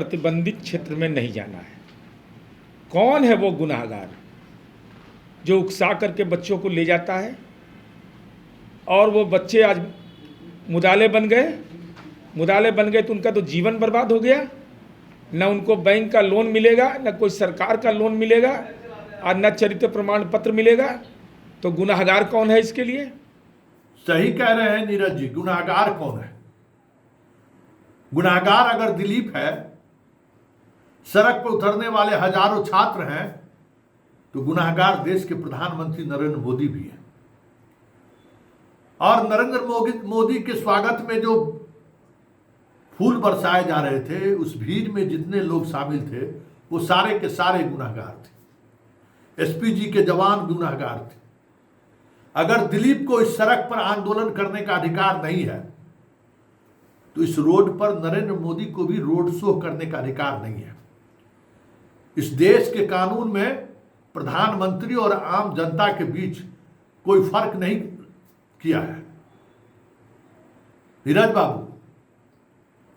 प्रतिबंधित क्षेत्र में नहीं जाना है। कौन है वो गुनाहगार जो उकसा करके बच्चों को ले जाता है और वो बच्चे आज मुदाले बन गए तो उनका तो जीवन बर्बाद हो गया। न उनको बैंक का लोन मिलेगा, न कोई सरकार का लोन मिलेगा और न चरित्र प्रमाण पत्र मिलेगा। तो गुनाहगार कौन है इसके लिए? सही कह रहे हैं नीरज जी। गुनाहगार कौन है? गुनाहगार अगर दिलीप है, सड़क पर उतरने वाले हजारों छात्र हैं, तो गुनाहगार देश के प्रधानमंत्री नरेंद्र मोदी भी हैं। और नरेंद्र मोदी के स्वागत में जो फूल बरसाए जा रहे थे, उस भीड़ में जितने लोग शामिल थे वो सारे के सारे गुनाहगार थे। एसपीजी के जवान गुनाहगार थे। अगर दिलीप को इस सड़क पर आंदोलन करने का अधिकार नहीं है, तो इस रोड पर नरेंद्र मोदी को भी रोड शो करने का अधिकार नहीं है। इस देश के कानून में प्रधानमंत्री और आम जनता के बीच कोई फर्क नहीं किया है। नीरज बाबू,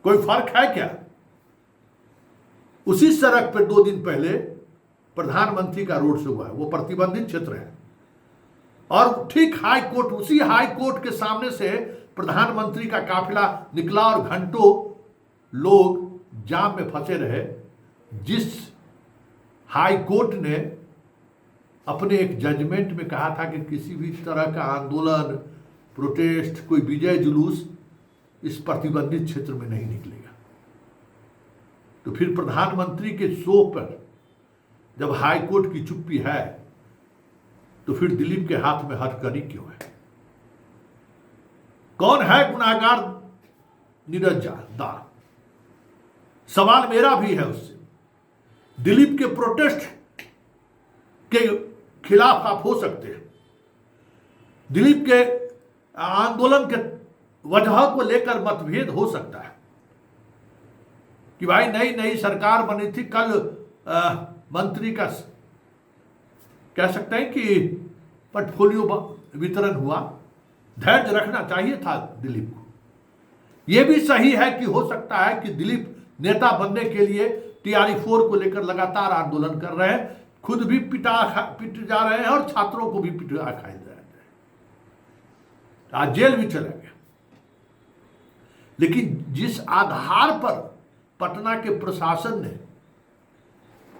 कोई फर्क है क्या? उसी सड़क पर 2 दिन पहले प्रधानमंत्री का रोड शो हुआ है, वो प्रतिबंधित क्षेत्र है। और ठीक हाई कोर्ट, उसी हाई कोर्ट के सामने से प्रधानमंत्री का काफिला निकला और घंटों लोग जाम में फंसे रहे। जिस हाई कोर्ट ने अपने एक जजमेंट में कहा था कि किसी भी तरह का आंदोलन, प्रोटेस्ट, कोई विजय जुलूस इस प्रतिबंधित क्षेत्र में नहीं निकलेगा। तो फिर प्रधानमंत्री के शो पर जब हाई कोर्ट की चुप्पी है, तो फिर दिलीप के हाथ में हथकड़ी क्यों है? कौन है गुनाहगार? नीरज दा, सवाल मेरा भी है उससे। दिलीप के प्रोटेस्ट के खिलाफ आप हो सकते हैं, दिलीप के आंदोलन के वजह को लेकर मतभेद हो सकता है कि भाई नई सरकार बनी थी, कल मंत्री का कह सकते हैं कि पोर्टफोलियो वितरण हुआ। धैर्य रखना चाहिए था दिलीप को। यह भी सही है कि हो सकता है कि दिलीप नेता बनने के लिए TRE 4 को लेकर लगातार आंदोलन कर रहे हैं, खुद भी पिट जा रहे हैं और छात्रों को भी पिटा खाए जा रहे हैं। आज जेल भी चले गए। लेकिन जिस आधार पर पटना के प्रशासन ने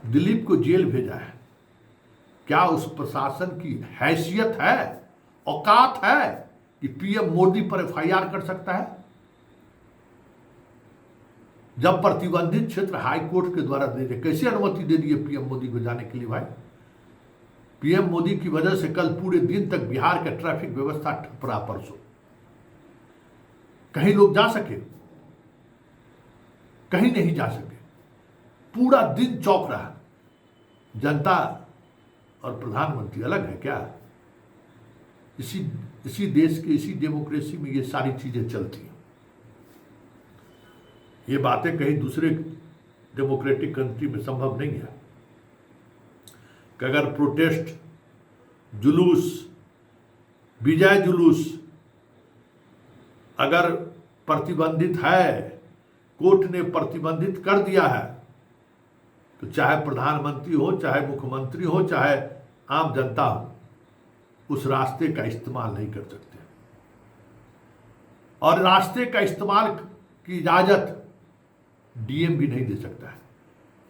दिलीप को जेल भेजा है, क्या उस प्रशासन की हैसियत है, औकात है कि PM मोदी पर FIR कर सकता है? जब प्रतिबंधित क्षेत्र हाई कोर्ट के द्वारा दे दिए, कैसे अनुमति दे दिए PM मोदी को जाने के लिए? भाई, PM मोदी की वजह से कल पूरे दिन तक बिहार का ट्रैफिक व्यवस्था ठप रहा। परसों कहीं लोग जा सके? कहीं नहीं जा सके। पूरा दिन चौक रहा। जनता और प्रधानमंत्री अलग है क्या? इसी देश के, इसी डेमोक्रेसी में ये सारी चीजें चलती हैं। ये बातें कहीं दूसरे डेमोक्रेटिक कंट्री में संभव नहीं है कि अगर प्रोटेस्ट, जुलूस, विजय जुलूस अगर प्रतिबंधित है, कोर्ट ने प्रतिबंधित कर दिया है, तो चाहे प्रधानमंत्री हो, चाहे मुख्यमंत्री हो, चाहे आम जनता हो, उस रास्ते का इस्तेमाल नहीं कर सकते। और रास्ते का इस्तेमाल की इजाजत DM भी नहीं दे सकता है,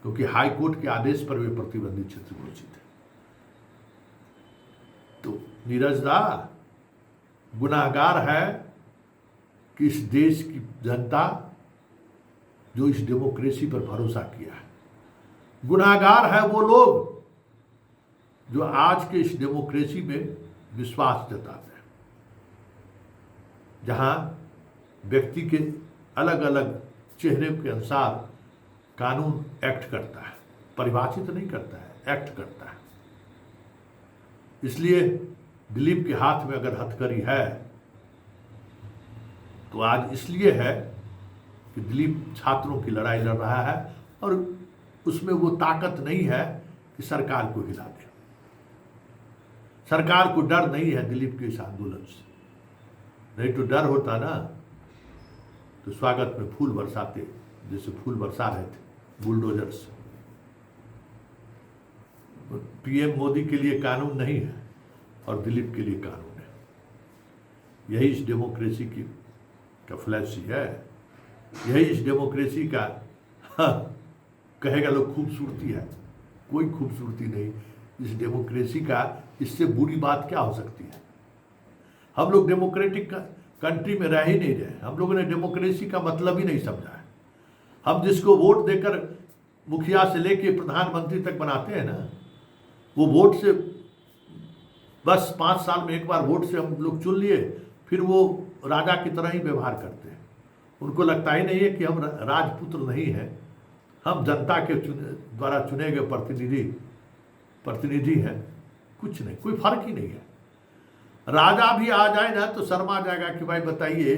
क्योंकि हाई कोर्ट के आदेश पर वे प्रतिबंधित क्षेत्र घोषित है। तो नीरज दा, गुनाहगार है कि इस देश की जनता जो इस डेमोक्रेसी पर भरोसा किया है। गुनाहगार है वो लोग जो आज के इस डेमोक्रेसी में विश्वास जताते हैं, जहां व्यक्ति के अलग अलग चेहरे के अनुसार कानून एक्ट करता है, परिभाषित नहीं करता है, एक्ट करता है। इसलिए दिलीप के हाथ में अगर हथकड़ी है, तो आज इसलिए है कि दिलीप छात्रों की लड़ाई लड़ रहा है और उसमें वो ताकत नहीं है कि सरकार को हिला दे। सरकार को डर नहीं है दिलीप के इस आंदोलन से। नहीं तो डर होता ना, तो स्वागत में फूल बरसाते, जैसे फूल बरसा रहे थे। बुलडोजर से। पीएम मोदी के लिए कानून नहीं है और दिलीप के लिए कानून है। यही इस डेमोक्रेसी की का फ्लैशी है, यही इस डेमोक्रेसी का कहेगा लोग खूबसूरती है। कोई खूबसूरती नहीं इस डेमोक्रेसी का। इससे बुरी बात क्या हो सकती है? हम लोग डेमोक्रेटिक कंट्री में रह ही नहीं रहे। हम लोगों ने डेमोक्रेसी का मतलब ही नहीं समझा है। हम जिसको वोट देकर मुखिया से लेके प्रधानमंत्री तक बनाते हैं ना, वो वोट से बस 5 साल में एक बार वोट से हम लोग चुन लिए, फिर वो राजा की तरह ही व्यवहार करते हैं। उनको लगता ही नहीं है कि हम राजपुत्र नहीं हैं, हम जनता के द्वारा चुने गए प्रतिनिधि हैं। कुछ नहीं, कोई फर्क ही नहीं है। राजा भी आ जाए ना तो शर्मा जाएगा कि भाई बताइए,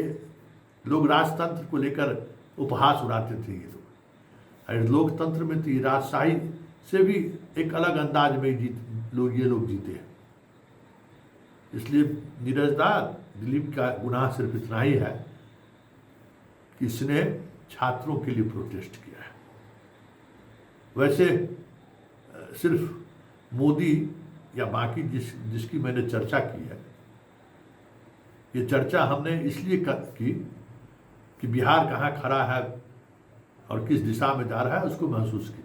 लोग राजतंत्र को लेकर उपहास उड़ाते थे। ये लोग लोकतंत्र में तो राजशाही से भी एक अलग अंदाज में ये लोग जीते हैं। इसलिए नीरज दा, दिलीप का गुनाह सिर्फ इतना ही है कि इसने छात्रों के लिए प्रोटेस्ट किया है। वैसे सिर्फ मोदी या बाकी जिसकी मैंने चर्चा की है, ये चर्चा हमने इसलिए की कि बिहार कहाँ खड़ा है और किस दिशा में जा रहा है उसको महसूस कीजिए।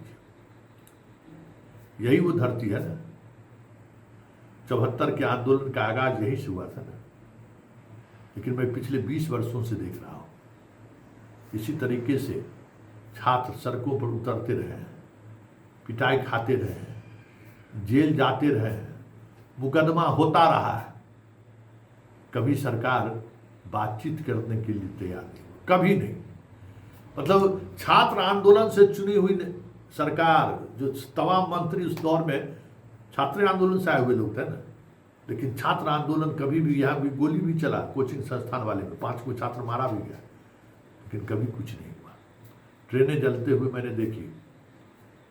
यही वो धरती है ना। 74 के आंदोलन का आगाज यहीं से हुआ था ना। लेकिन मैं पिछले 20 वर्षों से देख रहा हूँ इसी तरीके से छात्र सड़कों पर उतरते रहे, पिटाई खाते रहे, जेल जाते रहे, मुकदमा होता रहा है। कभी सरकार बातचीत करने के लिए तैयार नहीं, कभी नहीं। मतलब छात्र आंदोलन से चुनी हुई सरकार, जो तमाम मंत्री उस दौर में छात्र आंदोलन से आए हुए लोग थे ना, लेकिन छात्र आंदोलन कभी भी, यहाँ भी गोली भी चला कोचिंग संस्थान वाले में, 5 को छात्र मारा भी गया, लेकिन कभी कुछ नहीं हुआ। ट्रेनें जलते हुए मैंने देखी,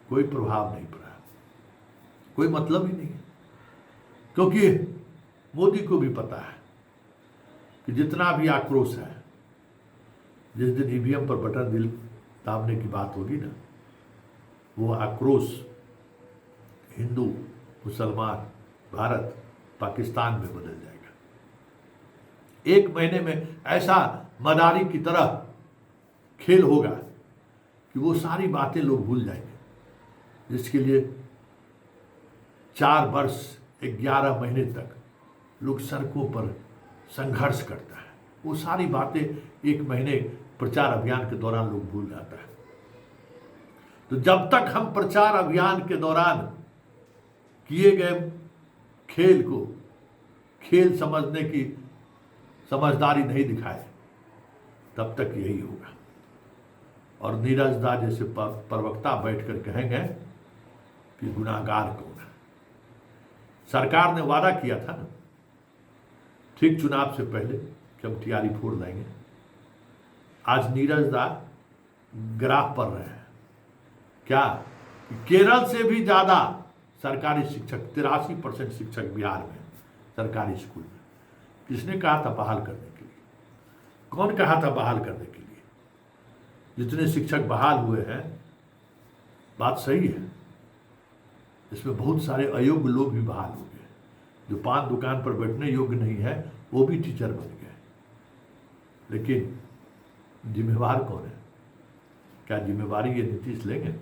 कोई प्रभाव नहीं पड़ा, कोई मतलब ही नहीं है। क्योंकि मोदी को भी पता है कि जितना भी आक्रोश है, जिस दिन ईवीएम पर बटन दाबने की बात होगी ना, वो आक्रोश हिंदू, मुसलमान, भारत, पाकिस्तान में बदल जाएगा। 1 महीने में ऐसा मदारी की तरह खेल होगा कि वो सारी बातें लोग भूल जाएंगे, जिसके लिए 4 वर्ष 11 महीने तक लोग सड़कों पर संघर्ष करता है। वो सारी बातें 1 महीने प्रचार अभियान के दौरान लोग भूल जाता है। तो जब तक हम प्रचार अभियान के दौरान किए गए खेल को खेल समझने की समझदारी नहीं दिखाए, तब तक यही होगा। और नीरज दा जैसे प्रवक्ता बैठकर कहेंगे कि गुनाहगार कौन है। सरकार ने वादा किया था ना, ठीक चुनाव से पहले कि हम टीआरई फोड़ देंगे। आज नीरज दा ग्राफ पर रहे हैं क्या? केरल से भी ज्यादा सरकारी शिक्षक, 83% शिक्षक बिहार में सरकारी स्कूल में। किसने कहा था बहाल करने के लिए? कौन कहा था बहाल करने के लिए? जितने शिक्षक बहाल हुए हैं, बात सही है, इसमें बहुत सारे अयोग्य लोग भी बहाल हो गए। जो पान दुकान पर बैठने योग्य नहीं है वो भी टीचर बन गए। लेकिन जिम्मेवार कौन है? क्या जिम्मेवारी ये नीतीश लेंगे?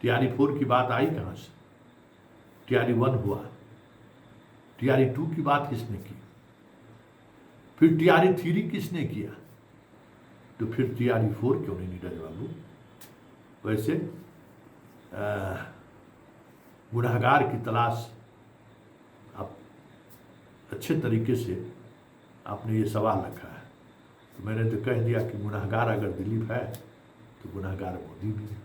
टीआरई 4 की बात आई कहाँ से? टीआरई 1 हुआ, टीआरई 2 की बात किसने की? फिर टीआरई 3 किसने किया? तो फिर टीआरई 4 क्यों नहीं नीरज बाबू? वैसे गुनाहगार की तलाश आप अच्छे तरीके से आपने ये सवाल रखा है। तो मैंने तो कह दिया कि गुनाहगार अगर दिलीप है तो गुनाहगार मोदी भी है।